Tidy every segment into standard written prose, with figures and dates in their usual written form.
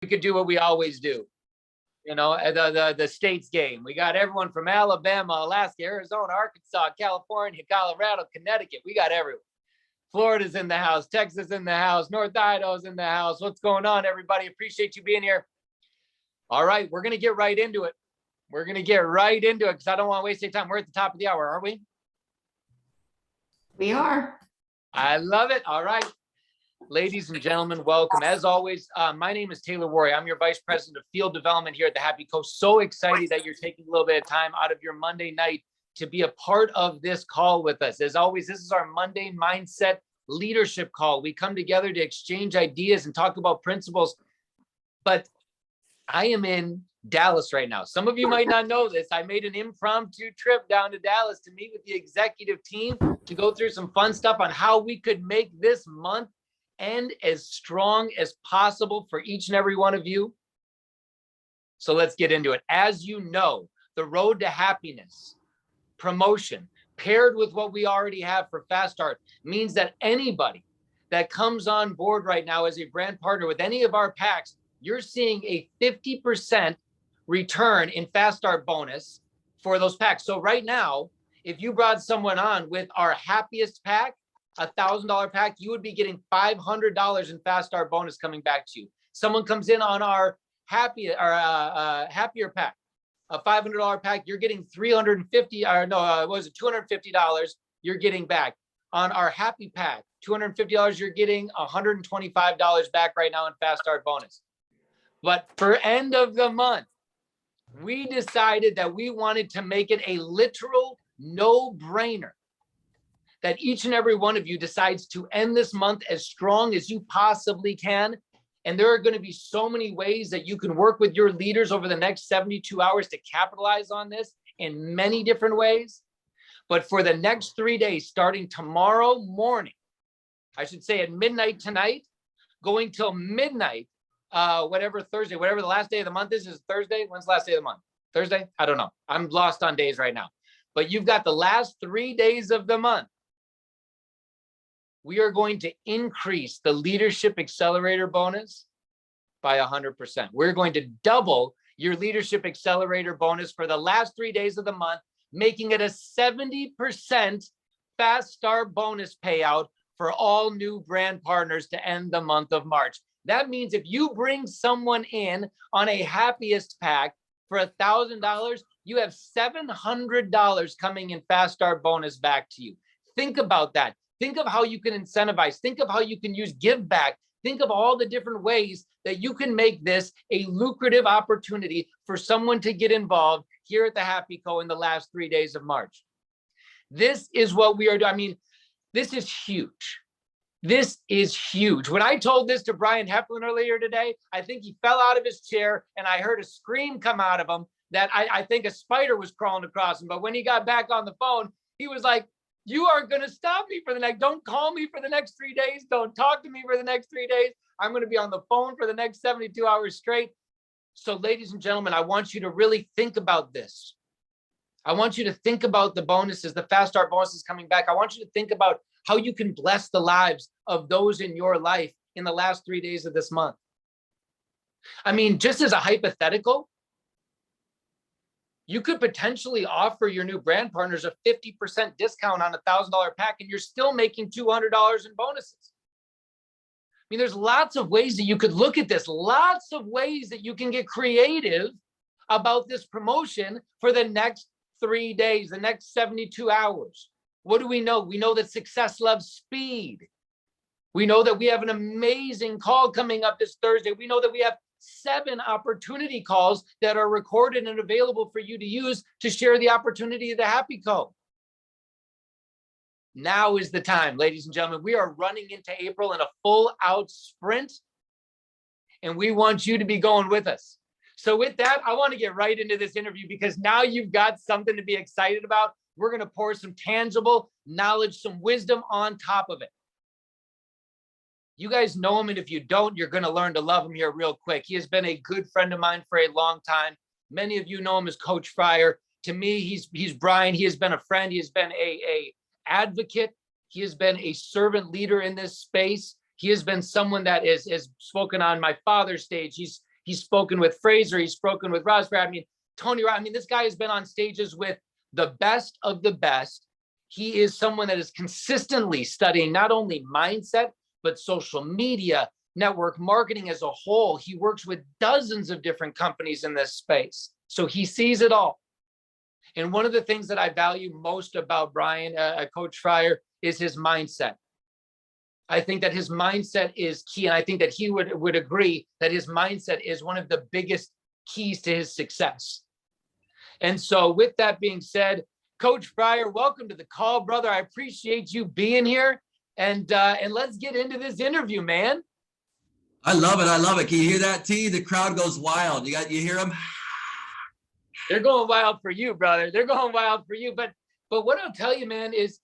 we could do what we always do. You know, the states game. We got everyone from Alabama, Alaska, Arizona, Arkansas, California, Colorado, Connecticut. We got everyone. Florida's in the house. Texas in the house. North Idaho's in the house. What's going on, everybody? Appreciate you being here. All right, we're going to get right into it. We're going to get right into it because I don't want to waste any time. We're at the top of the hour, aren't we? We are. I love it. All right. Ladies and gentlemen, welcome. As always, my name is Taylor Worre. I'm your Vice President of Field Development here at the Happy Coast. So excited that you're taking a little bit of time out of your Monday night to be a part of this call with us. As always, this is our Monday Mindset Leadership Call. We come together to exchange ideas and talk about principles. But I am in Dallas right now. Some of you might not know this. I made an impromptu trip down to Dallas to meet with the executive team to go through some fun stuff on how we could make this month end as strong as possible for each and every one of you. So let's get into it. As you know, the road to happiness, promotion, paired with what we already have for Fast Start means that anybody that comes on board right now as a brand partner with any of our packs, you're seeing a 50% return in Fast Start bonus for those packs. So right now, if you brought someone on with our happiest pack, $1,000 pack, you would be getting $500 in Fast Start bonus coming back to you. Someone comes in on our happier pack, a $500 pack, you're getting $250 you're getting back. On our happy pack, $250, you're getting $125 back right now in Fast Start bonus. But for end of the month, we decided that we wanted to make it a literal no-brainer that each and every one of you decides to end this month as strong as you possibly can. And there are going to be so many ways that you can work with your leaders over the next 72 hours to capitalize on this in many different ways. But for the next 3 days, starting tomorrow morning, I should say at midnight tonight, going till midnight, whatever the last day of the month is Thursday. When's the last day of the month? Thursday? I don't know. I'm lost on days right now. But you've got the last 3 days of the month. We are going to increase the Leadership Accelerator bonus by 100%. We're going to double your Leadership Accelerator bonus for the last 3 days of the month, making it a 70% Fast Start bonus payout for all new brand partners to end the month of March. That means if you bring someone in on a happiest pack for $1,000, you have $700 coming in Fast Start bonus back to you. Think about that. Think of how you can incentivize. Think of how you can use give back. Think of all the different ways that you can make this a lucrative opportunity for someone to get involved here at the Happy Co in the last 3 days of March. This is what we are doing. I mean, this is huge. This is huge. When I told this to Brian Heflin earlier today, I think he fell out of his chair and I heard a scream come out of him that I think a spider was crawling across him. But when he got back on the phone, he was like, you are going to stop me don't call me for the next 3 days. Don't talk to me for the next 3 days. I'm going to be on the phone for the next 72 hours straight. So ladies and gentlemen, I want you to really think about this. I want you to think about the bonuses, the Fast Start bonuses coming back. I want you to think about how you can bless the lives of those in your life in the last 3 days of this month. I mean, just as a hypothetical, you could potentially offer your new brand partners a 50% discount on a $1,000 pack, and you're still making $200 in bonuses. I mean, there's lots of ways that you could look at this, lots of ways that you can get creative about this promotion for the next 3 days, the next 72 hours. What do we know? We know that success loves speed. We know that we have an amazing call coming up this Thursday. We know that we have 7 opportunity calls that are recorded and available for you to use to share the opportunity of the Happy Co. Now is the time, ladies and gentlemen. We are running into April in a full out sprint, and we want you to be going with us. So with that, I want to get right into this interview because now you've got something to be excited about. We're going to pour some tangible knowledge, some wisdom on top of it. You guys know him, and if you don't, you're going to learn to love him here real quick. He has been a good friend of mine for a long time. Many of you know him as Coach Fryer. To me, he's Brian. He has been a friend. He has been a advocate. He has been a servant leader in this space. He has been someone that has spoken on my father's stage. He's spoken with Fraser. He's spoken with Rosberg. I mean, Tony, I mean, this guy has been on stages with the best of the best. He is someone that is consistently studying not only mindset, but social media, network marketing as a whole. He works with dozens of different companies in this space. So he sees it all. And one of the things that I value most about Brian, Coach Fryer, is his mindset. I think that his mindset is key. And I think that he would agree that his mindset is one of the biggest keys to his success. And so with that being said, Coach Fryer, welcome to the call, brother. I appreciate you being here. And let's get into this interview, man. I love it. I love it. Can you hear that, T? The crowd goes wild. You hear them? They're going wild for you, brother. They're going wild for you. But what I'll tell you, man, is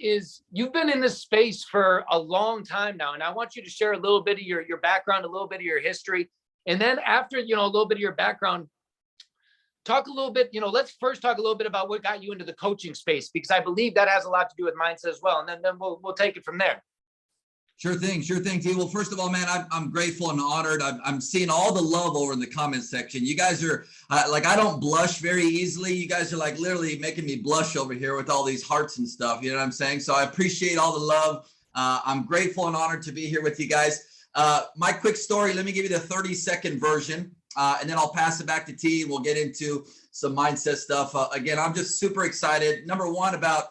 you've been in this space for a long time now. And I want you to share a little bit of your background, a little bit of your history. And then after, a little bit of your background, talk a little bit, let's first talk a little bit about what got you into the coaching space, because I believe that has a lot to do with mindset as well. And then we'll take it from there. Sure thing, T. Well, first of all, man, I'm grateful and honored. I'm seeing all the love over in the comment section. You guys are I don't blush very easily. You guys are like literally making me blush over here with all these hearts and stuff. You know what I'm saying? So I appreciate all the love. I'm grateful and honored to be here with you guys. My quick story, let me give you the 30-second version, and then I'll pass it back to T, and we'll get into some mindset stuff. Again, I'm just super excited. Number one, about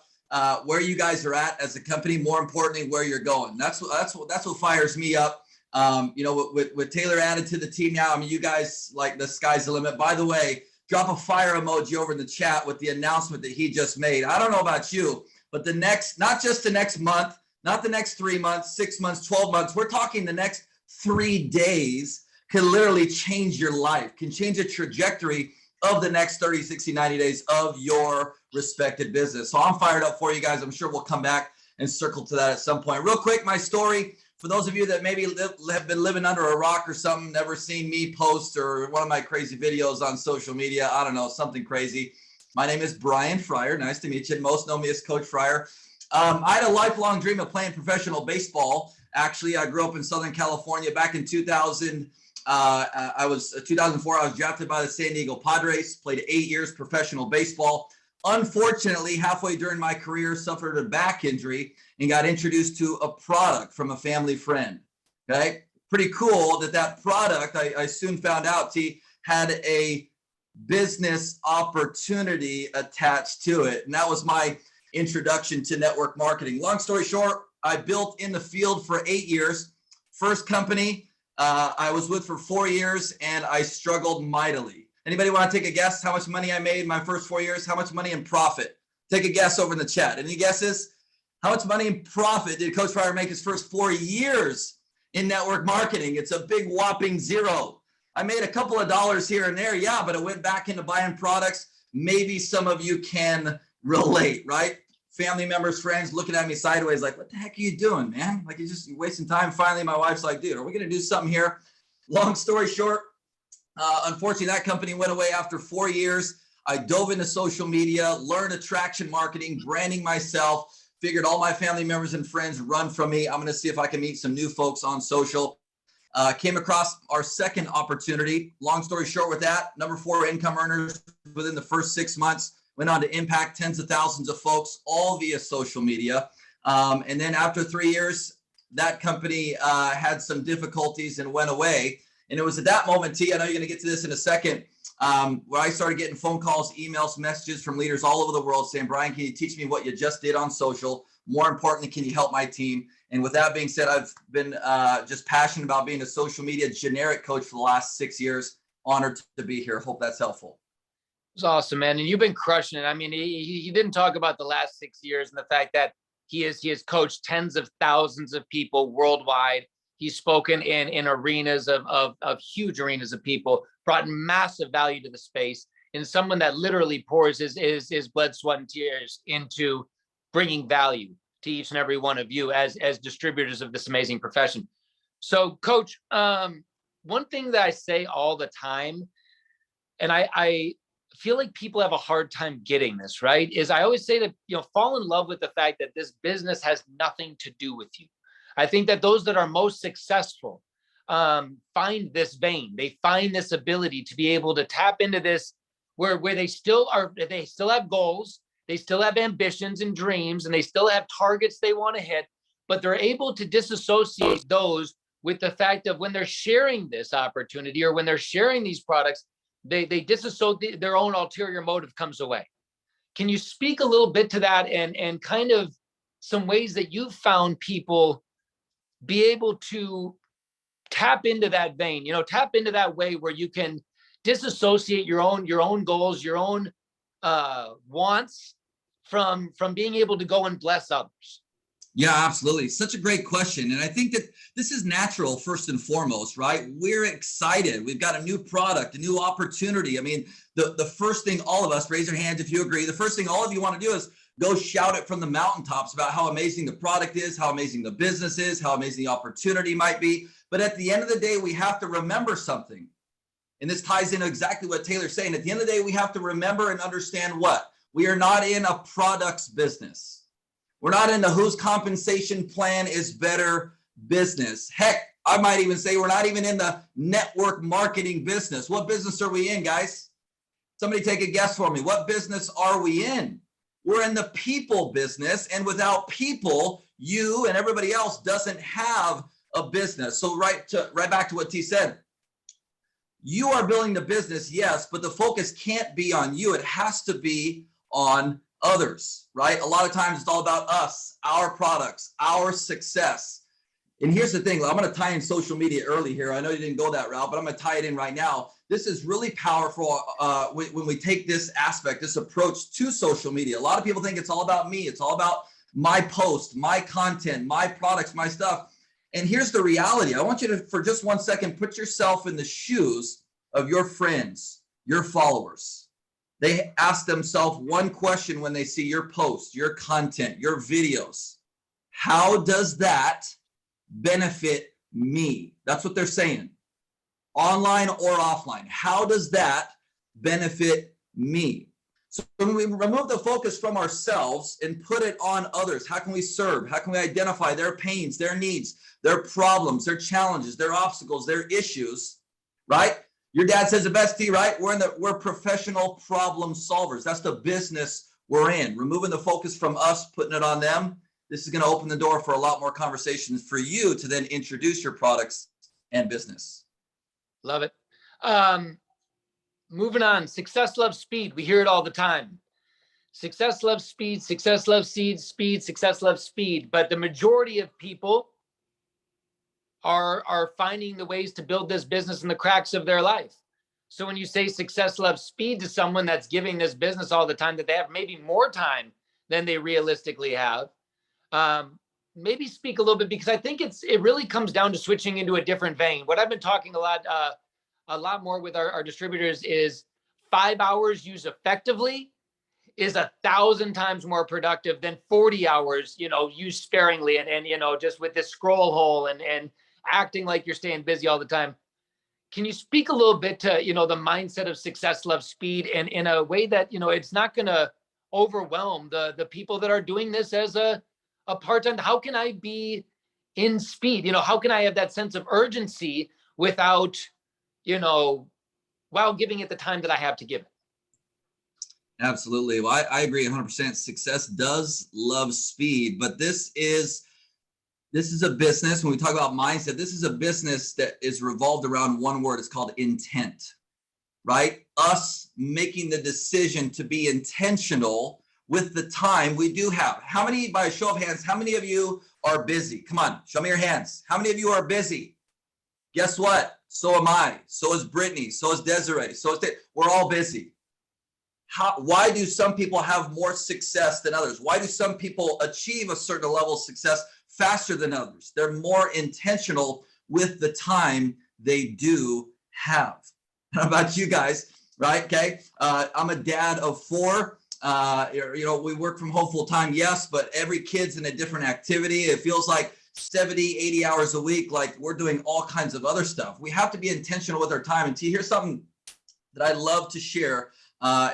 where you guys are at as a company. More importantly, where you're going. That's what fires me up. With Taylor added to the team now, I mean, you guys, like, the sky's the limit. By the way, drop a fire emoji over in the chat with the announcement that he just made. I don't know about you, but not just the next month, not the next 3 months, 6 months, 12 months. We're talking the next 3 days can literally change your life, can change the trajectory of the next 30, 60, 90 days of your respected business. So I'm fired up for you guys. I'm sure we'll come back and circle to that at some point. Real quick, my story, for those of you that maybe have been living under a rock or something, never seen me post or one of my crazy videos on social media, I don't know, something crazy. My name is Brian Fryer. Nice to meet you. Most know me as Coach Fryer. I had a lifelong dream of playing professional baseball. Actually, I grew up in Southern California back in 2000. 2004, I was drafted by the San Diego Padres, played 8 years professional baseball. Unfortunately, halfway during my career, suffered a back injury and got introduced to a product from a family friend. Okay, pretty cool that product, I soon found out, had a business opportunity attached to it. And that was my introduction to network marketing. Long story short, I built in the field for 8 years. First company I was with for 4 years, and I struggled mightily. Anybody want to take a guess how much money I made in my first 4 years? How much money in profit? Take a guess over in the chat. Any guesses? How much money in profit did Coach Fryer make his first 4 years in network marketing? It's a big whopping zero. I made a couple of dollars here and there, yeah, but it went back into buying products. Maybe some of you can relate, right? Family members, friends looking at me sideways like, what the heck are you doing, man? Like, you're just wasting time. Finally, my wife's like, dude, are we going to do something here? Long story short, unfortunately, that company went away after 4 years. I dove into social media, learned attraction marketing, branding myself, figured all my family members and friends run from me. I'm going to see if I can meet some new folks on social. Came across our second opportunity. Long story short with that, number 4 income earners within the first 6 months. Went on to impact tens of thousands of folks, all via social media. And then after 3 years, that company had some difficulties and went away. And it was at that moment, T, I know you're going to get to this in a second, where I started getting phone calls, emails, messages from leaders all over the world saying, Brian, can you teach me what you just did on social? More importantly, can you help my team? And with that being said, I've been just passionate about being a social media generic coach for the last 6 years. Honored to be here. Hope that's helpful. It's awesome, man. And you've been crushing it. I mean, he didn't talk about the last 6 years and the fact that he has coached tens of thousands of people worldwide. He's spoken in arenas of huge arenas of people, brought massive value to the space, and someone that literally pours his blood, sweat, and tears into bringing value to each and every one of you as distributors of this amazing profession. So, Coach, one thing that I say all the time, and I feel like people have a hard time getting this, right? Is I always say that, fall in love with the fact that this business has nothing to do with you. I think that those that are most successful find this vein. They find this ability to be able to tap into this where they still have goals, they still have ambitions and dreams, and they still have targets they want to hit, but they're able to disassociate those with the fact of when they're sharing this opportunity or when they're sharing these products, they disassociate, their own ulterior motive comes away. Can you speak a little bit to that and kind of some ways that you've found people be able to tap into that vein, tap into that way where you can disassociate your own goals, your own wants from being able to go and bless others? Yeah, absolutely. Such a great question. And I think that this is natural first and foremost, right? We're excited. We've got a new product, a new opportunity. I mean, the first thing all of us, raise your hands if you agree, the first thing all of you want to do is go shout it from the mountaintops about how amazing the product is, how amazing the business is, how amazing the opportunity might be. But at the end of the day, we have to remember something. And this ties into exactly what Taylor's saying. At the end of the day, we have to remember and understand what? We are not in a products business. We're not in the whose compensation plan is better business. Heck, I might even say we're not even in the network marketing business. What business are we in, guys? Somebody take a guess for me. What business are we in? We're in the people business, and without people, you and everybody else doesn't have a business. So right back to what T said. You are building the business, yes, but the focus can't be on you. It has to be on others, right? A lot of times it's all about us, our products, our success. And here's the thing, I'm going to tie in social media early here. I know you didn't go that route, but I'm going to tie it in right now. This is really powerful when we take this aspect, this approach to social media. A lot of people think it's all about me. It's all about my post, my content, my products, my stuff. And here's the reality. I want you to, for just 1 second, put yourself in the shoes of your friends, your followers. They ask themselves one question when they see your posts, your content, your videos. How does that benefit me? That's what they're saying. Online or offline. How does that benefit me? So when we remove the focus from ourselves and put it on others, how can we serve? How can we identify their pains, their needs, their problems, their challenges, their obstacles, their issues, right? Your dad says the best, T, right? We're professional problem solvers. That's the business we're in. Removing the focus from us, putting it on them. This is going to open the door for a lot more conversations for you to then introduce your products and business. Love it. Moving on. Success loves speed. We hear it all the time. Success loves speed. Success loves speed. Success loves speed. But the majority of people are finding the ways to build this business in the cracks of their life. So when you say success loves speed to someone that's giving this business all the time, that they have maybe more time than they realistically have, maybe speak a little bit, because I think it really comes down to switching into a different vein. What I've been talking a lot more with our distributors is 5 hours used effectively is 1,000 times more productive than 40 hours, used sparingly and just with this scroll hole and acting like you're staying busy all the time. Can you speak a little bit to, the mindset of success loves speed and in a way that, it's not going to overwhelm the people that are doing this as a part-time? How can I be in speed? How can I have that sense of urgency without, while giving it the time that I have to give it? Absolutely. Well, I agree 100%. Success does love speed, but this is a business. When we talk about mindset, this is a business that is revolved around one word. It's called intent, right? Us making the decision to be intentional with the time we do have. How many, by a show of hands, how many of you are busy? Come on, show me your hands. How many of you are busy? Guess what? So am I. So is Brittany. So is Desiree. We're all busy. Why do some people have more success than others? Why do some people achieve a certain level of success faster than others? They're more intentional with the time they do have. How about you guys, right? Okay. I'm a dad of 4. We work from home full time, yes, but every kid's in a different activity. It feels like 70, 80 hours a week, like we're doing all kinds of other stuff. We have to be intentional with our time. And T, here's something that I love to share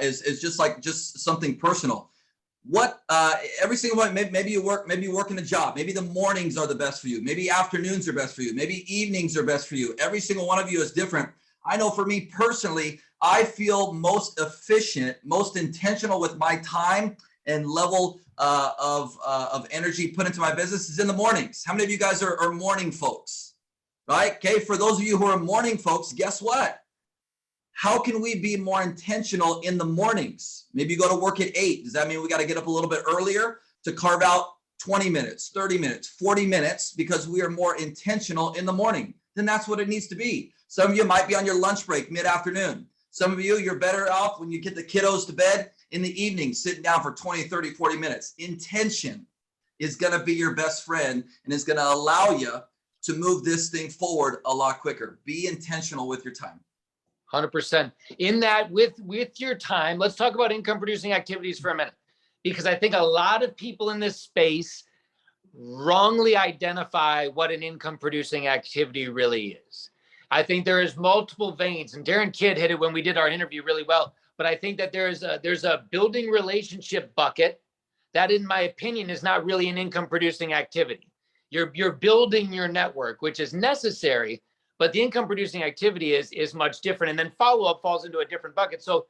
is just something personal. What every single one, maybe you work in a job. Maybe the mornings are the best for you. Maybe afternoons are best for you. Maybe evenings are best for you. Every single one of you is different. I know for me personally, I feel most efficient, most intentional with my time and level of energy put into my business is in the mornings. How many of you guys are morning folks? Right? Okay. For those of you who are morning folks, guess what? How can we be more intentional in the mornings? Maybe you go to work at 8. Does that mean we got to get up a little bit earlier to carve out 20 minutes, 30 minutes, 40 minutes because we are more intentional in the morning? Then that's what it needs to be. Some of you might be on your lunch break mid-afternoon. Some of you, you're better off when you get the kiddos to bed in the evening, sitting down for 20, 30, 40 minutes. Intention is going to be your best friend and is going to allow you to move this thing forward a lot quicker. Be intentional with your time. 100%. In that, with your time, let's talk about income producing activities for a minute, because I think a lot of people in this space wrongly identify what an income producing activity really is. I think there is multiple veins, and Darren Kidd hit it when we did our interview really well. But I think that there's a building relationship bucket that, in my opinion, is not really an income producing activity. You're building your network, which is necessary, but the income producing activity is much different. And then follow-up falls into a different bucket. So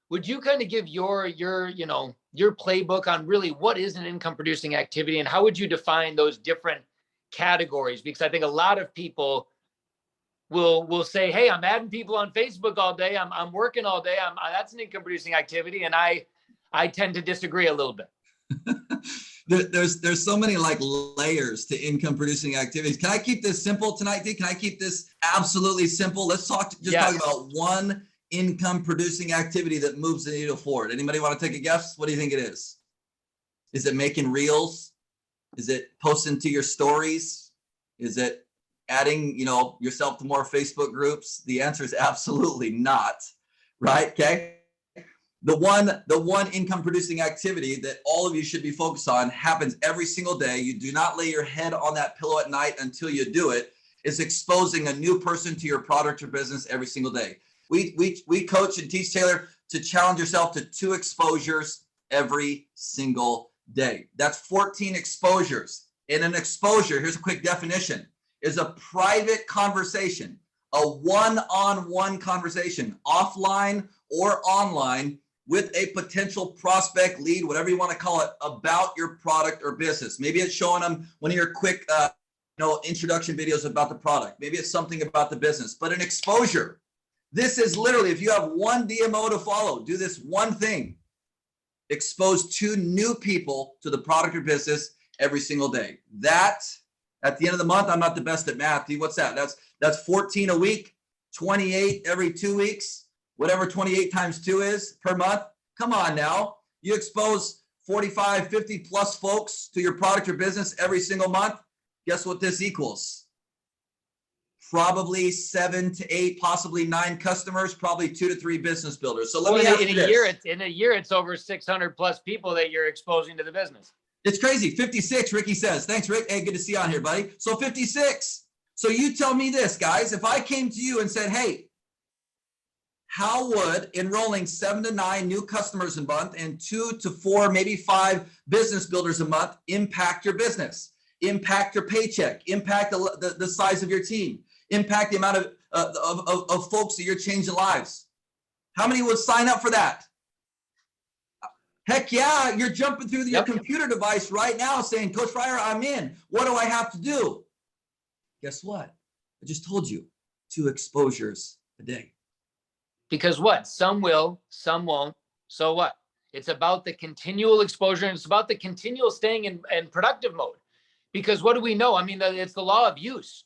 would you kind of give your playbook on really what is an income producing activity and how would you define those different categories? Because I think a lot of people will say, hey, I'm adding people on Facebook all day. I'm working all day. That's an income producing activity. And I tend to disagree a little bit. There's so many like layers to income producing activities. Can I keep this simple tonight, D? Can I keep this absolutely simple? Let's talk about one income producing activity that moves the needle forward. Anybody want to take a guess? What do you think it is? Is it making reels? Is it posting to your stories? Is it adding, yourself to more Facebook groups? The answer is absolutely not. Right? Okay. The one income producing activity that all of you should be focused on happens every single day. You do not lay your head on that pillow at night until you do it. Is exposing a new person to your product or business every single day. We coach and teach Taylor to challenge yourself to 2 exposures every single day. That's 14 exposures. And an exposure, here's a quick definition, is a private conversation, a one-on-one conversation, offline or online, with a potential prospect, lead, whatever you want to call it, about your product or business. Maybe it's showing them one of your quick introduction videos about the product. Maybe it's something about the business. But an exposure, this is literally, if you have one DMO to follow, do this one thing. Expose 2 new people to the product or business every single day. That, at the end of the month, I'm not the best at math. What's that? That's 14 a week, 28 every 2 weeks. Whatever 28 times 2 is per month. Come on now. You expose 45, 50 plus folks to your product or business every single month. Guess what this equals? Probably 7 to 8, possibly 9 customers, probably 2 to 3 business builders. So let me ask you this. In a year, it's over 600 plus people that you're exposing to the business. It's crazy. 56, Ricky says. Thanks, Rick. Hey, good to see you on here, buddy. So 56. So you tell me this, guys. If I came to you and said, hey, how would enrolling 7 to 9 new customers a month and 2 to 4, maybe 5 business builders a month impact your business, impact your paycheck, impact the size of your team, impact the amount of folks that you're changing lives? How many would sign up for that? Heck yeah, you're jumping through your computer device right now saying, Coach Fryer, I'm in. What do I have to do? Guess what? I just told you, 2 exposures a day. Because what? Some will, some won't. So what? It's about the continual exposure and it's about the continual staying in productive mode. Because what do we know? I mean, it's the law of use.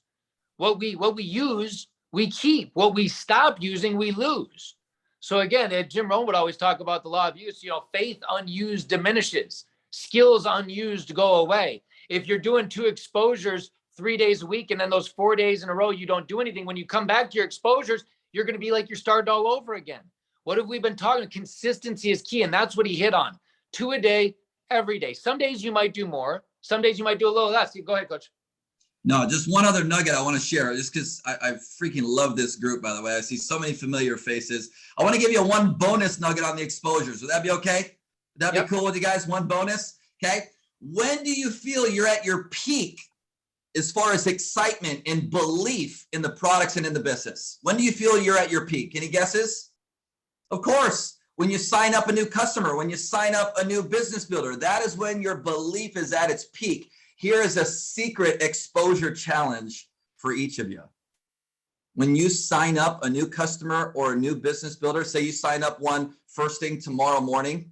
What we use, we keep. What we stop using, we lose. So again, Jim Rohn would always talk about the law of use. Faith unused diminishes. Skills unused go away. If you're doing 2 exposures 3 days a week and then those 4 days in a row, you don't do anything. When you come back to your exposures, you're going to be like you're starting all over again. What have we been talking? Consistency is key. And that's what he hit on. 2 a day, every day. Some days you might do more. Some days you might do a little less. Go ahead, Coach. No, just one other nugget I want to share, just because I freaking love this group, by the way. I see so many familiar faces. I want to give you one bonus nugget on the exposures. Would that be okay? That'd Yep. be cool with you guys. One bonus. Okay. When do you feel you're at your peak as far as excitement and belief in the products and in the business? When do you feel you're at your peak? Any guesses? Of course, when you sign up a new customer, when you sign up a new business builder, that is when your belief is at its peak. Here is a secret exposure challenge for each of you. When you sign up a new customer or a new business builder, say you sign up one first thing tomorrow morning,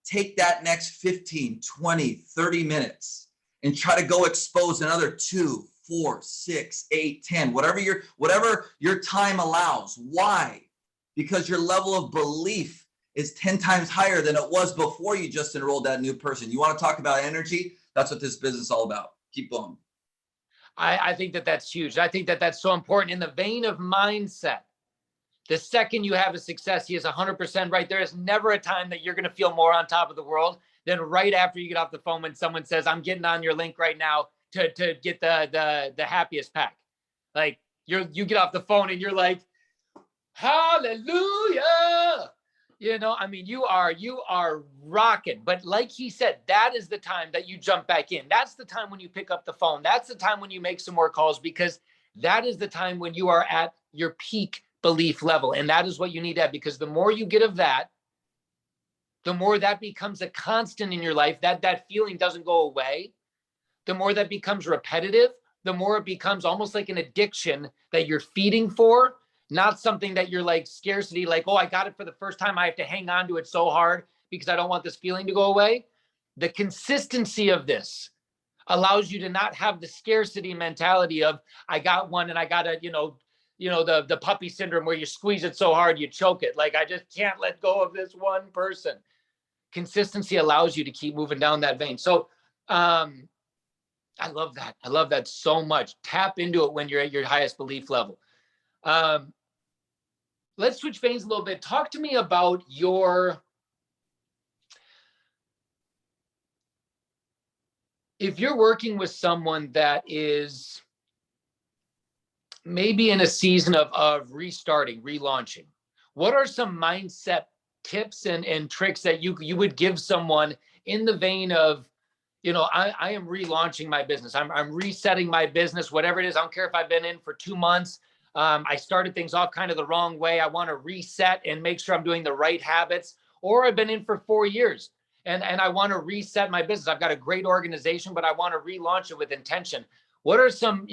take that next 15, 20, 30 minutes and try to go expose another 2, 4, 6, 8, 10, whatever your time allows. Why? Because your level of belief is 10 times higher than it was before you just enrolled that new person. You want to talk about energy? That's what this business is all about. Keep going. I think that that's huge. I think that that's so important in the vein of mindset. The second you have a success, he is 100% right. There is never a time that you're going to feel more on top of the world than right after you get off the phone when someone says, I'm getting on your link right now to get the happiest pack. Like you get off the phone and you're like, hallelujah. You know, I mean, you are rocking. But like he said, that is the time that you jump back in. That's the time when you pick up the phone. That's the time when you make some more calls, because that is the time when you are at your peak belief level. And that is what you need to have, because the more you get of that, the more that becomes a constant in your life, that feeling doesn't go away. The more that becomes repetitive, the more it becomes almost like an addiction that you're feeding for. Not something that you're like scarcity, like, oh, I got it for the first time, I have to hang on to it so hard because I don't want this feeling to go away. The consistency of this allows you to not have the scarcity mentality of, I got one and I got to, the puppy syndrome where you squeeze it so hard you choke it. Like, I just can't let go of this one person. Consistency allows you to keep moving down that vein. So I love that. I love that so much. Tap into it when you're at your highest belief level. Let's switch veins a little bit. Talk to me about if you're working with someone that is maybe in a season of restarting, relaunching, what are some mindset tips and tricks that you would give someone in the vein of, I am relaunching my business. I'm resetting my business, whatever it is. I don't care if I've been in for 2 months. I started things off kind of the wrong way. I want to reset and make sure I'm doing the right habits. Or I've been in for 4 years and I want to reset my business. I've got a great organization, but I want to relaunch it with intention. What are some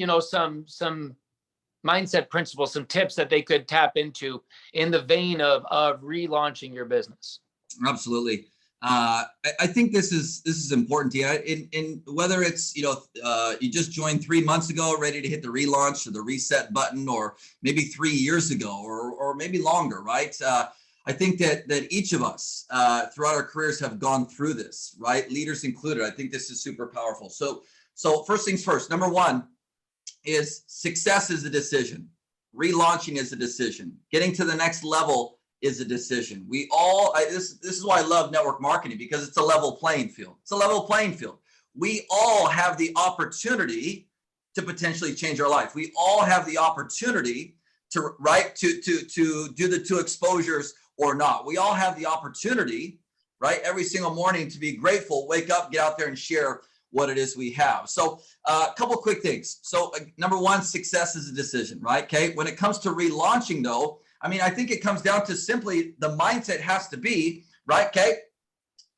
mindset principles, some tips that they could tap into in the vein of relaunching your business? Absolutely. I think this is important to you. In whether it's, you just joined 3 months ago, ready to hit the relaunch or the reset button, or maybe 3 years ago, or maybe longer, right? I think that each of us throughout our careers have gone through this, right? Leaders included. I think this is super powerful. So first things first, number one is success is a decision. Relaunching is a decision. Getting to the next level is a decision. This is why I love network marketing, because it's a level playing field. It's a level playing field. We all have the opportunity to potentially change our life. We all have the opportunity to do the 2 exposures or not. We all have the opportunity, right? Every single morning to be grateful, wake up, get out there and share what it is we have. So a couple quick things. So number one, success is a decision, right? Okay. When it comes to relaunching though, I think it comes down to simply the mindset has to be, right? Okay.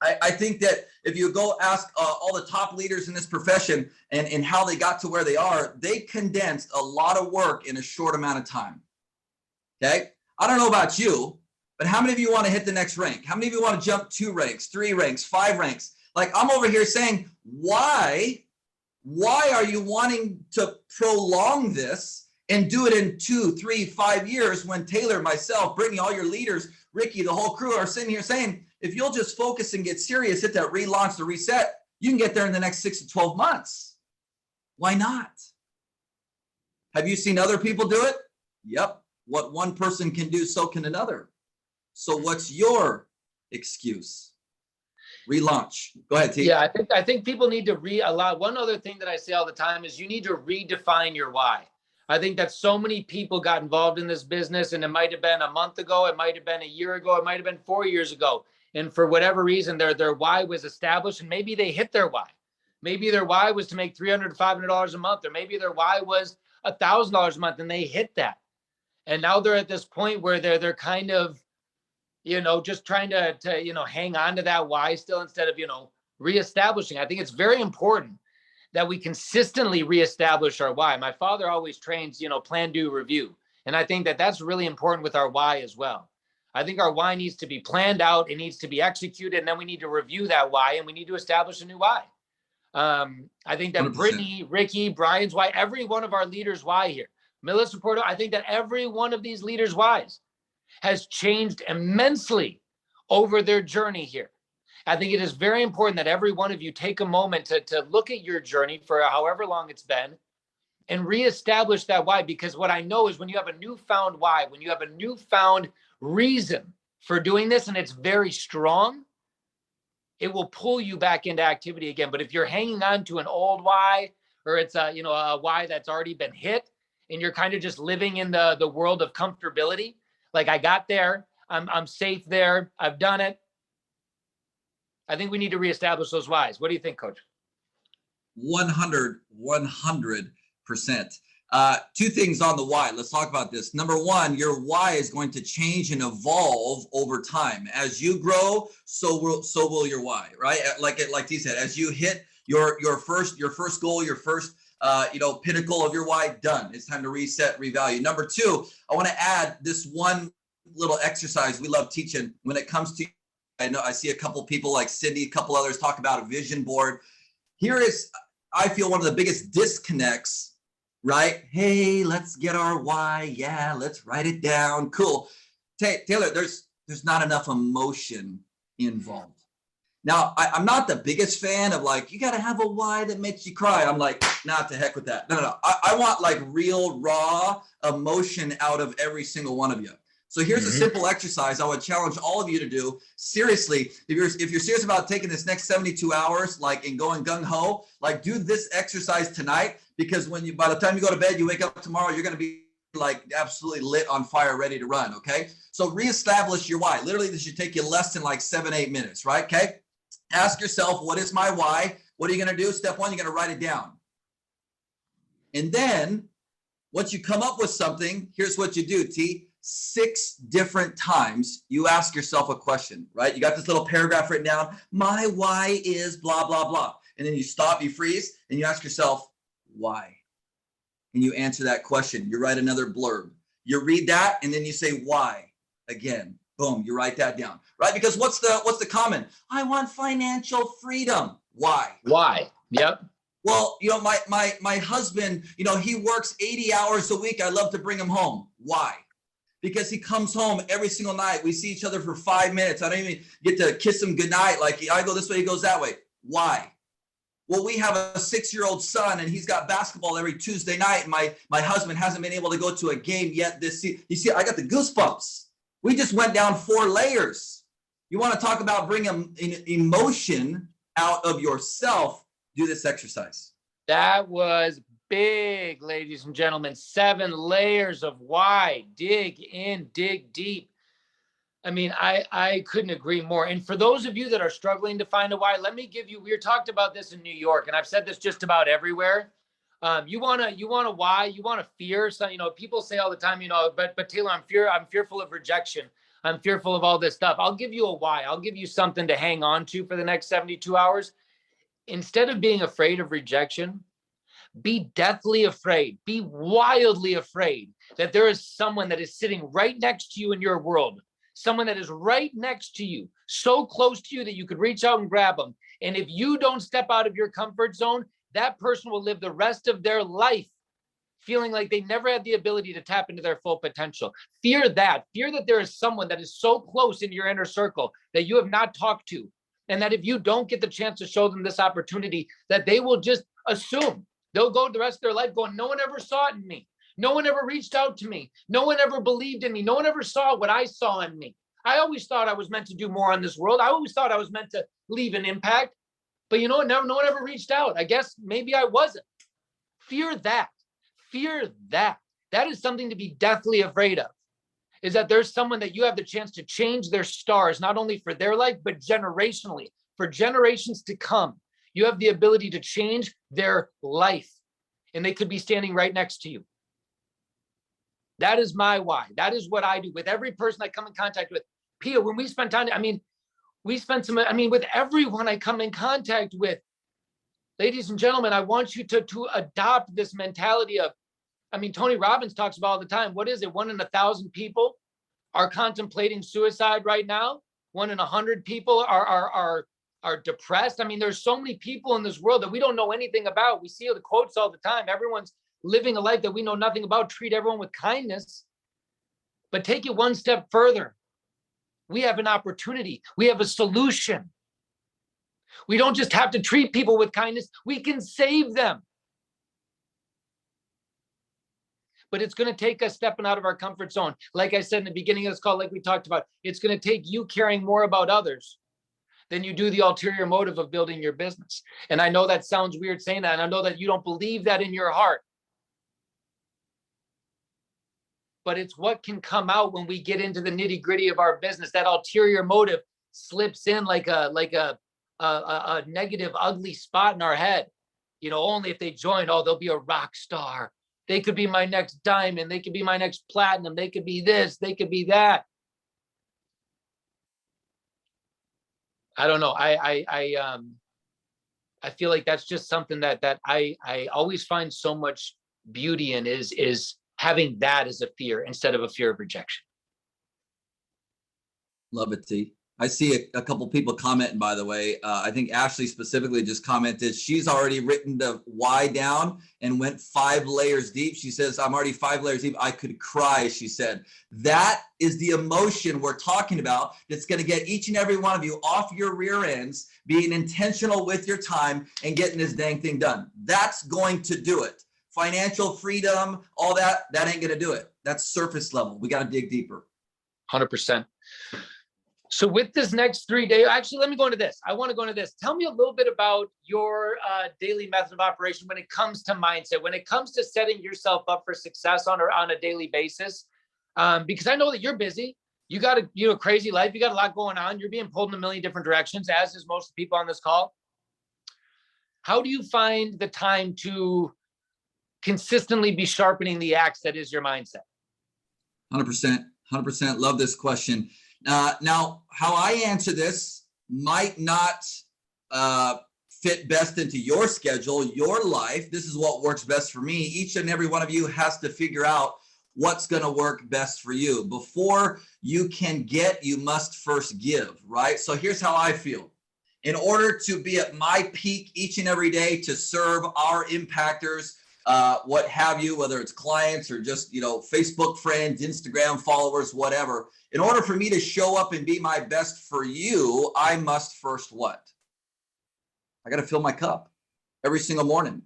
I think that if you go ask all the top leaders in this profession and how they got to where they are, they condensed a lot of work in a short amount of time. Okay. I don't know about you, but how many of you want to hit the next rank? How many of you want to jump 2 ranks, 3 ranks, 5 ranks? Like, I'm over here saying, why are you wanting to prolong this and do it in 2, 3, 5 years when Taylor, myself, Brittany, all your leaders, Ricky, the whole crew are sitting here saying, if you'll just focus and get serious, hit that relaunch, the reset, you can get there in the next 6 to 12 months. Why not? Have you seen other people do it? Yep. What one person can do, so can another. So what's your excuse? Relaunch. Go ahead, T. Yeah, I think people need to allow. One other thing that I say all the time is you need to redefine your why. I think that so many people got involved in this business, and it might have been a month ago, it might have been a year ago, it might have been 4 years ago. And for whatever reason, their why was established, and maybe they hit their why. Maybe their why was to make $300 to $500 a month, or maybe their why was $1,000 a month, and they hit that. And now they're at this point where they're kind of, just trying to hang on to that why still, instead of, reestablishing. I think it's very important that we consistently reestablish our why. My father always trains, plan, do, review. And I think that that's really important with our why as well. I think our why needs to be planned out. It needs to be executed. And then we need to review that why, and we need to establish a new why. I think that 100%. Brittany, Ricky, Brian's why, every one of our leaders' why here, Melissa Porto, I think that every one of these leaders' whys has changed immensely over their journey here. I think it is very important that every one of you take a moment to look at your journey for however long it's been and reestablish that why. Because what I know is when you have a newfound why, when you have a newfound reason for doing this, and it's very strong, it will pull you back into activity again. But if you're hanging on to an old why, or it's a why that's already been hit, and you're kind of just living in the world of comfortability, like I got there, I'm safe there, I've done it. I think we need to reestablish those whys. What do you think, Coach? 100%. Two things on the why. Let's talk about this. Number one, your why is going to change and evolve over time. As you grow, so will your why, right? Like he said, as you hit your first goal, your first pinnacle of your why, done. It's time to reset, revalue. Number two, I want to add this one little exercise we love teaching when it comes to, I know I see a couple people like Cindy, a couple others talk about a vision board. Here is, I feel, one of the biggest disconnects, right? Hey, let's get our why. Yeah, let's write it down. Cool. Taylor, there's not enough emotion involved. Now, I'm not the biggest fan of like, you got to have a why that makes you cry. I'm like, nah, to heck with that. No. I want like real, raw emotion out of every single one of you. So here's a simple exercise I would challenge all of you to do. Seriously, if you're serious about taking this next 72 hours, like and going gung-ho, like do this exercise tonight, because by the time you go to bed, you wake up tomorrow, you're going to be like absolutely lit on fire, ready to run. Okay. So reestablish your why. Literally, this should take you less than like 7-8 minutes, right? Okay. Ask yourself, what is my why? What are you going to do? Step one, you're going to write it down. And then once you come up with something, here's what you do, T. 6 different times you ask yourself a question, right? You got this little paragraph written down. My why is blah, blah, blah. And then you stop, you freeze, and you ask yourself, why? And you answer that question. You write another blurb. You read that, and then you say, why? Again, boom, you write that down, right? Because what's the common? I want financial freedom. Why? Why? Yep. Well, my husband, he works 80 hours a week. I love to bring him home. Why? Because he comes home every single night. We see each other for 5 minutes. I don't even get to kiss him goodnight. Like I go this way, he goes that way. Why? Well, we have a 6-year-old son, and he's got basketball every Tuesday night. My husband hasn't been able to go to a game yet this season. You see, I got the goosebumps. We just went down 4 layers. You want to talk about bringing emotion out of yourself, do this exercise. That was big, ladies and gentlemen. 7 layers of why. Dig in, dig deep. I mean, I couldn't agree more. And for those of you that are struggling to find a why, let me give you, we talked about this in New York, and I've said this just about everywhere. You want a why, you want a fear. So, people say all the time, but Taylor, I'm fearful of rejection. I'm fearful of all this stuff. I'll give you a why. I'll give you something to hang on to for the next 72 hours. Instead of being afraid of rejection, be deathly afraid, be wildly afraid that there is someone that is sitting right next to you in your world, someone that is right next to you, so close to you that you could reach out and grab them. And if you don't step out of your comfort zone, that person will live the rest of their life feeling like they never had the ability to tap into their full potential. Fear that there is someone that is so close in your inner circle that you have not talked to. And that if you don't get the chance to show them this opportunity, that they will just assume. They'll go the rest of their life going, no one ever saw it in me. No one ever reached out to me. No one ever believed in me. No one ever saw what I saw in me. I always thought I was meant to do more on this world. I always thought I was meant to leave an impact. But no one ever reached out. I guess maybe I wasn't. Fear that. Fear that. That is something to be deathly afraid of. is that there's someone that you have the chance to change their stars, not only for their life, but generationally, for generations to come. You have the ability to change their life, and they could be standing right next to you. That is my why. That is what I do with every person I come in contact with. Pia, when we spend time, with everyone I come in contact with, ladies and gentlemen, I want you to adopt this mentality of, Tony Robbins talks about all the time. What is it? 1 in 1,000 people are contemplating suicide right now. 1 in 100 people are depressed. There's so many people in this world that we don't know anything about. We see the quotes all the time. Everyone's living a life that we know nothing about. Treat everyone with kindness, but take it one step further. We have an opportunity. We have a solution. We don't just have to treat people with kindness. We can save them. But it's going to take us stepping out of our comfort zone. Like I said in the beginning of this call, like we talked about, it's going to take you caring more about others than you do the ulterior motive of building your business. And I know that sounds weird saying that, and I know that you don't believe that in your heart. But it's what can come out when we get into the nitty gritty of our business. That ulterior motive slips in like a negative, ugly spot in our head. Only if they join, they'll be a rock star. They could be my next diamond. They could be my next platinum. They could be this. They could be that. I don't know. I feel like that's just something that I always find so much beauty in is having that as a fear instead of a fear of rejection. Love it, T. I see a couple people commenting, by the way. I think Ashley specifically just commented she's already written the why down and went 5 layers deep. She says, I'm already 5 layers deep. I could cry, she said. That is the emotion we're talking about that's going to get each and every one of you off your rear ends, being intentional with your time and getting this dang thing done. That's going to do it. Financial freedom, all that ain't going to do it. That's surface level. We got to dig deeper. 100%. So with this next 3 days, actually, let me go into this. I want to go into this. Tell me a little bit about your daily method of operation when it comes to mindset, when it comes to setting yourself up for success on a daily basis. Because I know that you're busy. You got a crazy life. You got a lot going on. You're being pulled in a million different directions, as is most people on this call. How do you find the time to consistently be sharpening the axe that is your mindset? 100%. Love this question. Now, how I answer this might not fit best into your schedule, your life. This is what works best for me. Each and every one of you has to figure out what's going to work best for you. Before you can get, you must first give, right? So here's how I feel. In order to be at my peak each and every day to serve our impactors, what have you, whether it's clients or just, Facebook friends, Instagram followers, whatever. In order for me to show up and be my best for you, I must first what? I got to fill my cup every single morning.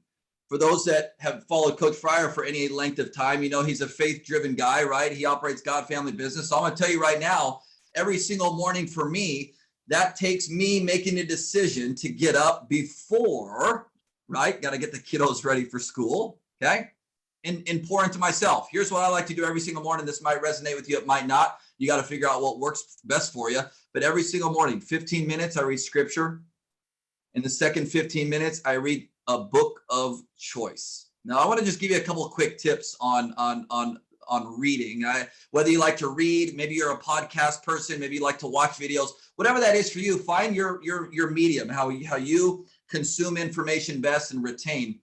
For those that have followed Coach Fryer for any length of time, he's a faith-driven guy, right? He operates God Family Business. So I'm going to tell you right now, every single morning for me, that takes me making a decision to get up before, right? Got to get the kiddos ready for school, okay? And pour into myself. Here's what I like to do every single morning. This might resonate with you. It might not. You got to figure out what works best for you. But every single morning, 15 minutes, I read scripture. In the second 15 minutes, I read a book of choice. Now, I want to just give you a couple of quick tips on reading. Whether you like to read, maybe you're a podcast person, maybe you like to watch videos, whatever that is for you, find your medium, how you consume information best and retain.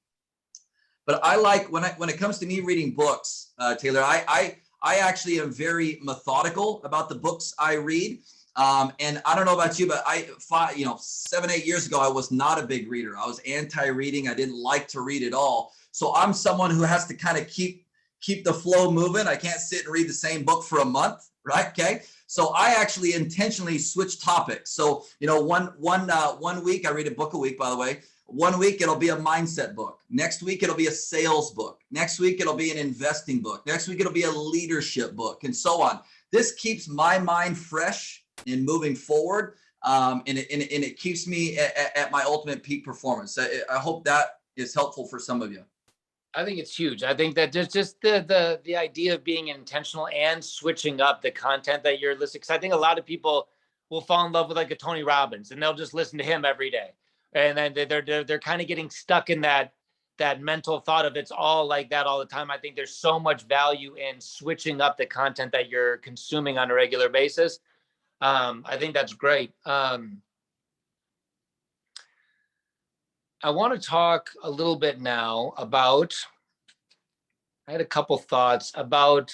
But I like when it comes to me reading books, Taylor, I actually am very methodical about the books I read. And I don't know about you, but 7-8 years ago, I was not a big reader. I was anti-reading. I didn't like to read at all. So I'm someone who has to kind of keep the flow moving. I can't sit and read the same book for a month, right? Okay. So I actually intentionally switch topics. So, one week I read a book a week, by the way. 1 week, it'll be a mindset book. Next week, it'll be a sales book. Next week, it'll be an investing book. Next week, it'll be a leadership book, and so on. This keeps my mind fresh and moving forward. And it keeps me at my ultimate peak performance. I hope that is helpful for some of you. I think it's huge. I think that just the idea of being intentional and switching up the content that you're listening. Because I think a lot of people will fall in love with like a Tony Robbins, and they'll just listen to him every day, and then they're kind of getting stuck in that mental thought of it's all like that all the time. I think there's so much value in switching up the content that you're consuming on a regular basis. I think that's great. I want to talk a little bit now about, I had a couple thoughts about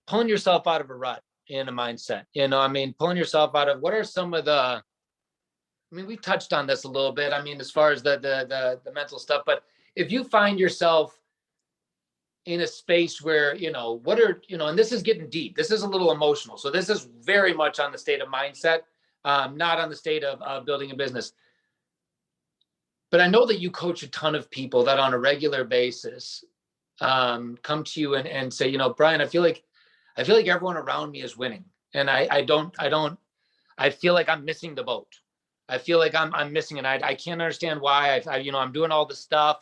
pulling yourself out of a rut in a mindset. I mean, pulling yourself out of, what are some of the, I mean, we touched on this a little bit. I mean, as far as the mental stuff, but if you find yourself in a space where, what are, and this is getting deep, this is a little emotional. So this is very much on the state of mindset, not on the state of building a business. But I know that you coach a ton of people that on a regular basis come to you and say, Brian, I feel like everyone around me is winning. And I feel like I'm missing the boat. I feel like I'm missing it. I can't understand why. I'm doing all the stuff.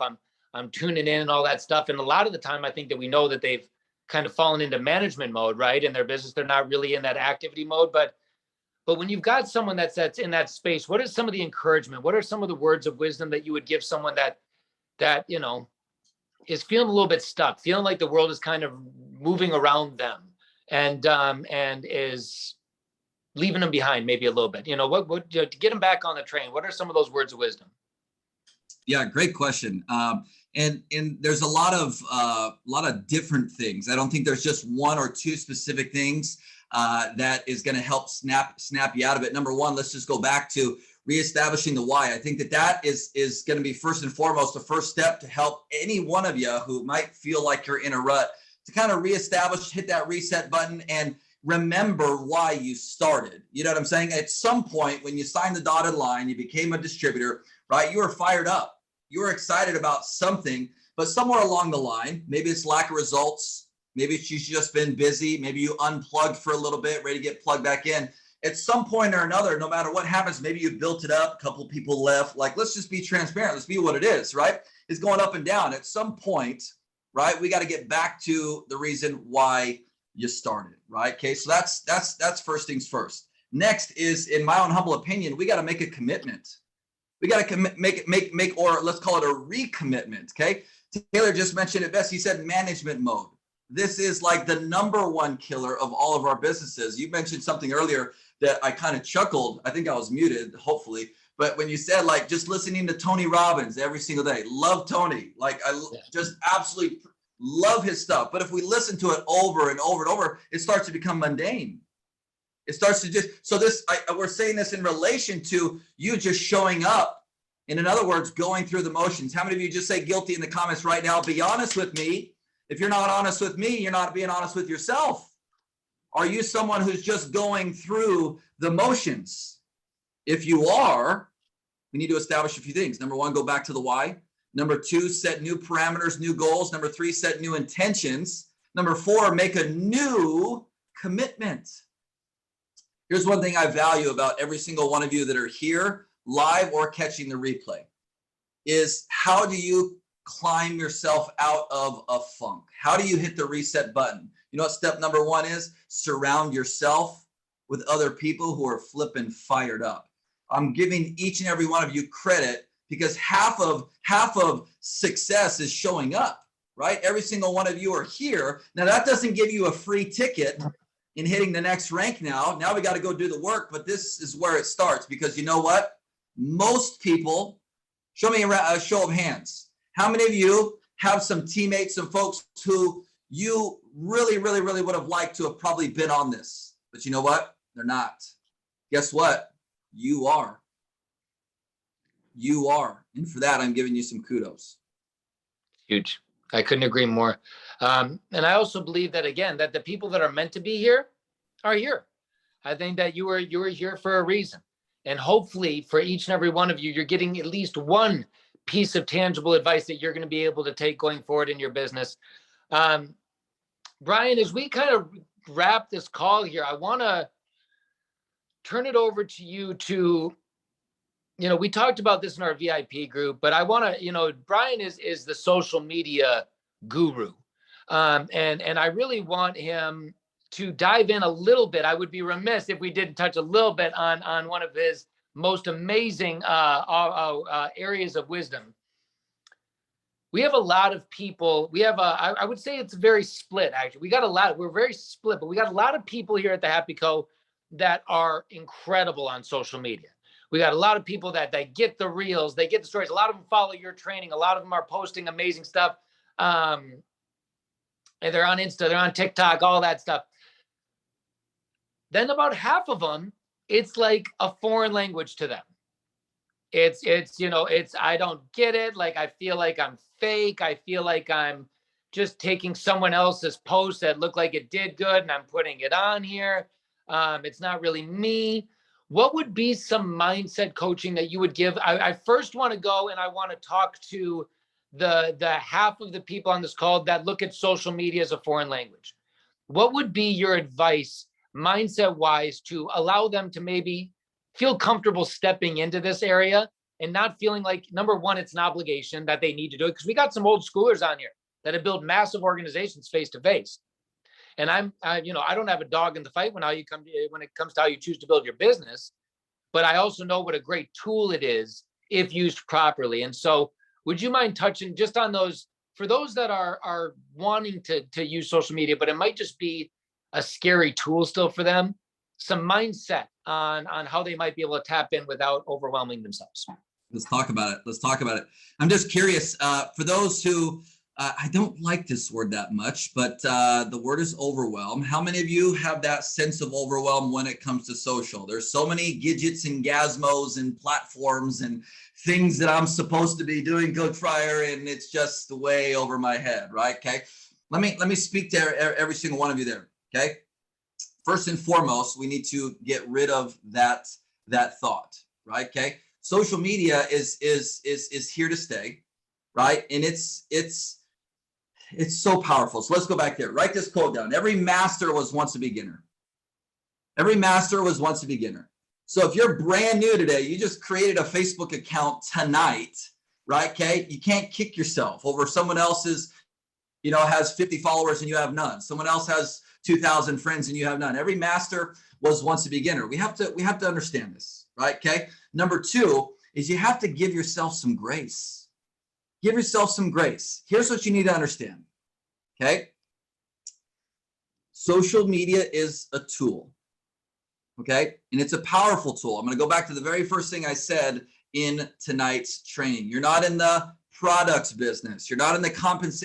I'm tuning in and all that stuff. And a lot of the time, I think that we know that they've kind of fallen into management mode, right? In their business, they're not really in that activity mode. But when you've got someone that's in that space, what is some of the encouragement? What are some of the words of wisdom that you would give someone that is feeling a little bit stuck, feeling like the world is kind of moving around them and is leaving them behind maybe a little bit? What to get them back on the train? What are some of those words of wisdom? Yeah, great question. And there's a lot of different things. I don't think there's just one or two specific things that is going to help snap you out of it. Number one, let's just go back to reestablishing the why. I think that is going to be first and foremost the first step to help any one of you who might feel like you're in a rut to kind of reestablish, hit that reset button, and remember why you started. You know what I'm saying? At some point when you signed the dotted line, you became a distributor, right? You were fired up. You were excited about something, but somewhere along the line, maybe it's lack of results. Maybe it's you've just been busy. Maybe you unplugged for a little bit, ready to get plugged back in. At some point or another, no matter what happens, maybe you built it up, a couple of people left. Like, let's just be transparent. Let's be what it is, right? It's going up and down. At some point, right, we got to get back to the reason why you started, right? Okay, so that's first things first. Next is, in my own humble opinion, we got to make a commitment. We got to make, or let's call it a recommitment. Okay. Taylor just mentioned it best. He said management mode. This is like the number one killer of all of our businesses. You mentioned something earlier that I kind of chuckled. I think I was muted, hopefully. But when you said like just listening to Tony Robbins every single day, love Tony. Like I just absolutely love his stuff. But if we listen to it over and over and over, it starts to become mundane. It starts to just, so this, we're saying this in relation to you just showing up. And in other words, going through the motions. How many of you just say guilty in the comments right now? Be honest with me. If you're not honest with me, you're not being honest with yourself. Are you someone who's just going through the motions? If you are, we need to establish a few things. Number one, go back to the why. Number two, set new parameters, new goals. Number three, set new intentions. Number four, make a new commitment. Here's one thing I value about every single one of you that are here live or catching the replay is how do you climb yourself out of a funk? How do you hit the reset button? You know what step number one is? Surround yourself with other people who are flipping fired up. I'm giving each and every one of you credit because half of success is showing up, right? Every single one of you are here. Now that doesn't give you a free ticket in hitting the next rank now. Now we got to go do the work, but this is where it starts because you know what? Most people, show me a show of hands. How many of you have some teammates, some folks who you really, really, really would have liked to have probably been on this, but you know what? They're not. Guess what? You are. You are. And for that, I'm giving you some kudos. Huge. I couldn't agree more. And I also believe that, again, that the people that are meant to be here are here. I think that you were here for a reason. And hopefully for each and every one of you, you're getting at least one piece of tangible advice that you're going to be able to take going forward in your business. Brian, as we kind of wrap this call here, I want to turn it over to you to we talked about this in our VIP group, but I want to, Brian is the social media guru. And I really want him to dive in a little bit. I would be remiss if we didn't touch a little bit on one of his most amazing areas of wisdom. We have a lot of people. I would say it's very split, actually. We're very split, but we got a lot of people here at the Happy Co that are incredible on social media. We got a lot of people that they get the reels, they get the stories. A lot of them follow your training. A lot of them are posting amazing stuff. And they're on Insta, they're on TikTok, all that stuff. Then about half of them, it's like a foreign language to them. It's I don't get it. Like, I feel like I'm fake. I feel like I'm just taking someone else's post that looked like it did good and I'm putting it on here. It's not really me. What would be some mindset coaching that you would give? I first want to go and I want to talk to the half of the people on this call that look at social media as a foreign language. What would be your advice, mindset wise, to allow them to maybe feel comfortable stepping into this area and not feeling like, number one, it's an obligation that they need to do it? Because we got some old schoolers on here that have built massive organizations face to face. And I don't have a dog in the fight when it comes to how you choose to build your business, but I also know what a great tool it is if used properly. And so would you mind touching just on those, for those that are wanting to use social media, but it might just be a scary tool still for them, some mindset on how they might be able to tap in without overwhelming themselves? Let's talk about it. I'm just curious, for those who, I don't like this word that much, but the word is overwhelm. How many of you have that sense of overwhelm when it comes to social? There's so many gadgets and gazmos and platforms and things that I'm supposed to be doing, Coach Fryer, and it's just way over my head, right? Okay. Let me speak to every single one of you there. Okay. First and foremost, we need to get rid of that thought, right? Okay. Social media is here to stay, right? And it's so powerful. So let's go back there. Write this quote down. Every master was once a beginner. Every master was once a beginner. So if you're brand new today, you just created a Facebook account tonight, right? Okay. You can't kick yourself over someone else's, has 50 followers and you have none. Someone else has 2,000 friends and you have none. Every master was once a beginner. We have to understand this, right? Okay. Number two is you have to give yourself some grace. Give yourself some grace. Here's what you need to understand. Okay. Social media is a tool. Okay. And it's a powerful tool. I'm going to go back to the very first thing I said in tonight's training. You're not in the products business. You're not in the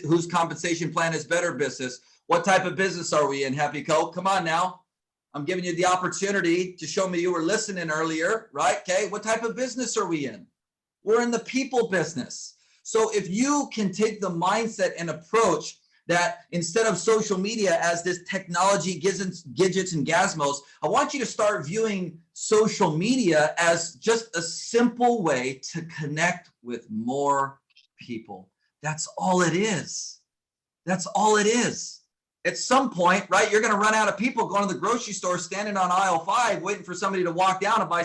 whose compensation plan is better business. What type of business are we in, Happy Co? Come on now. I'm giving you the opportunity to show me you were listening earlier, right? Okay. What type of business are we in? We're in the people business. So if you can take the mindset and approach that instead of social media as this technology, gadgets and gazmos, I want you to start viewing social media as just a simple way to connect with more people. That's all it is. That's all it is. At some point, right, you're going to run out of people going to the grocery store, standing on aisle 5, waiting for somebody to walk down and buy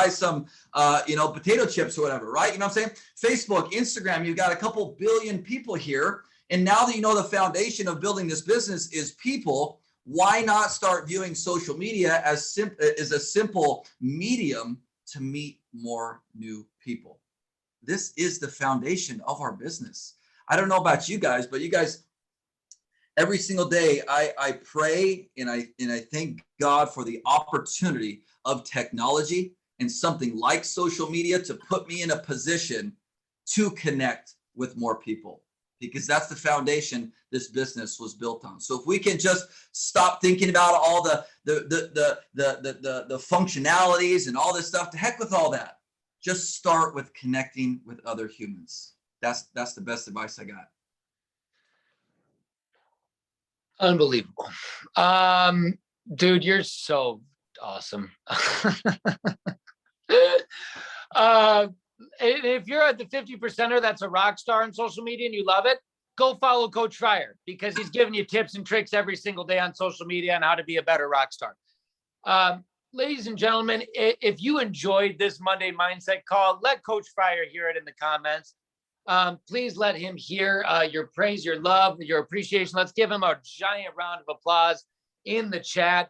some potato chips or whatever, right? You know what I'm saying? Facebook, Instagram, you've got a couple billion people here. And now that you know the foundation of building this business is people, why not start viewing social media as a simple medium to meet more new people? This is the foundation of our business. I don't know about you guys, but you guys, every single day, I pray and I thank God for the opportunity of technology and something like social media to put me in a position to connect with more people, because that's the foundation this business was built on. So if we can just stop thinking about all the functionalities and all this stuff, to heck with all that. Just start with connecting with other humans. That's the best advice I got. Unbelievable. Dude, you're so awesome. If you're at the 50%er that's a rock star on social media and you love it, go follow Coach Fryer, because he's giving you tips and tricks every single day on social media on how to be a better rock star. ladies and gentlemen, if you enjoyed this Monday Mindset call, let Coach Fryer hear it in the comments. Please let him hear your praise, your love, your appreciation. Let's give him a giant round of applause in the chat.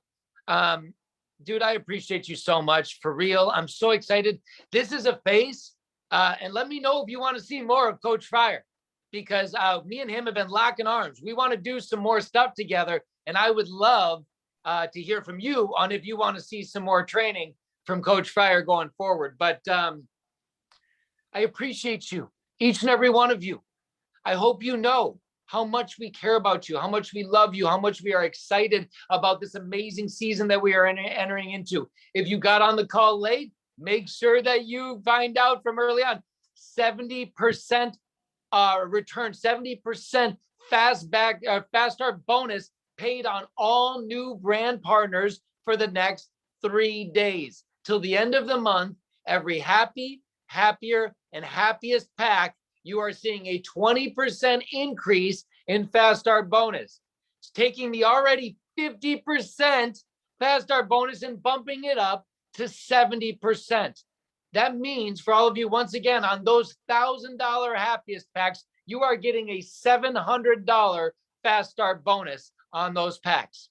Dude, I appreciate you so much, for real. I'm so excited. This is a phase, and let me know if you want to see more of Coach Fryer, because me and him have been locking arms. We want to do some more stuff together, and I would love to hear from you on if you want to see some more training from Coach Fryer going forward. But I appreciate you, each and every one of you. I hope you know how much we care about you, how much we love you, how much we are excited about this amazing season that we are entering into. If you got on the call late, make sure that you find out from early on. 70% return, 70% fast start bonus paid on all new brand partners for the next 3 days till the end of the month. Every happy, happier, and happiest pack, you are seeing a 20% increase in fast start bonus. It's taking the already 50% fast start bonus and bumping it up to 70%. That means for all of you, once again, on those $1,000 happiest packs, you are getting a $700 fast start bonus on those packs.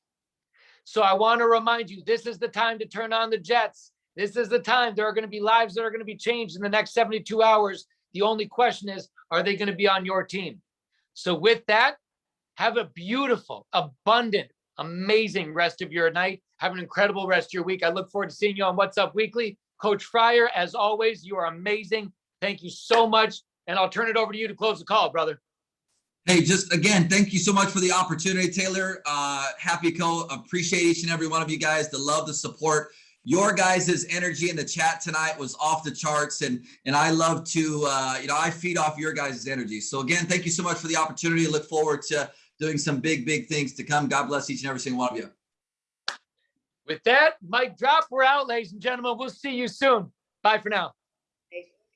So I want to remind you, this is the time to turn on the jets. This is the time. There are going to be lives that are going to be changed in the next 72 hours. The only question is, are they going to be on your team? So with that, have a beautiful, abundant, amazing rest of your night. Have an incredible rest of your week. I look forward to seeing you on What's Up Weekly. Coach Fryer, as always, you are amazing. Thank you so much. And I'll turn it over to you to close the call, brother. Hey, just again, thank you so much for the opportunity, Taylor. Happy appreciate each and every one of you guys, the love, the support. Your guys' energy in the chat tonight was off the charts, and I love to, I feed off your guys' energy. So again, thank you so much for the opportunity. Look forward to doing some big things to come. God bless each and every single one of you. With that, mic drop. We're out, ladies and gentlemen. We'll see you soon. Bye for now.